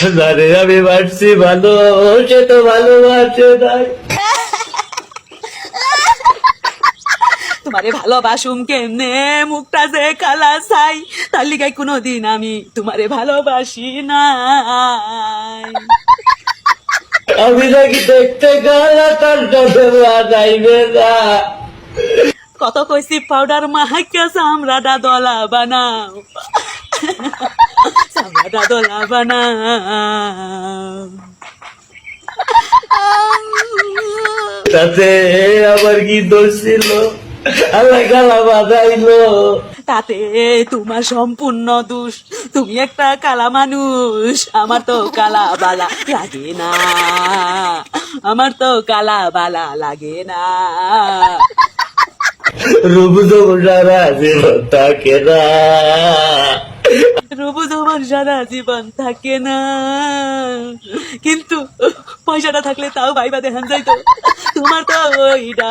আরে আমি বাড়ছি ভালো, সে তো ভালোবাসে নাই। তোমারে ভালোবাসুম কেমনে, মুখটা যে কালা চাই, তার লিগাই কোনোদিন আমি তোমারে ভালোবাসি নাই। আমি নাকি দেখতে গেলে তার সাথে যাইবে না। কত কইছি পাউডার মাহাইকা চামড়াটা দলা বানাও, চামড়াটা দলা বানাও। তাতে আমার কি দোষ ছিল? আল্লাহ গালা বাজাইলো। তাতে তোমার সম্পূর্ণ দোষ, তুমি একটা কালা মানুষ, আমার তো কালা বালা লাগে না, আমার তো কালা বালা লাগে না। রূপ যৌবন সারা জীবন থাকে না। রূপ যৌবন সারা জীবন থাকে না, কিন্তু পয়সাটা থাকলে তাও ভাইবা দেখান যাইতো, তোমার তো ওইটা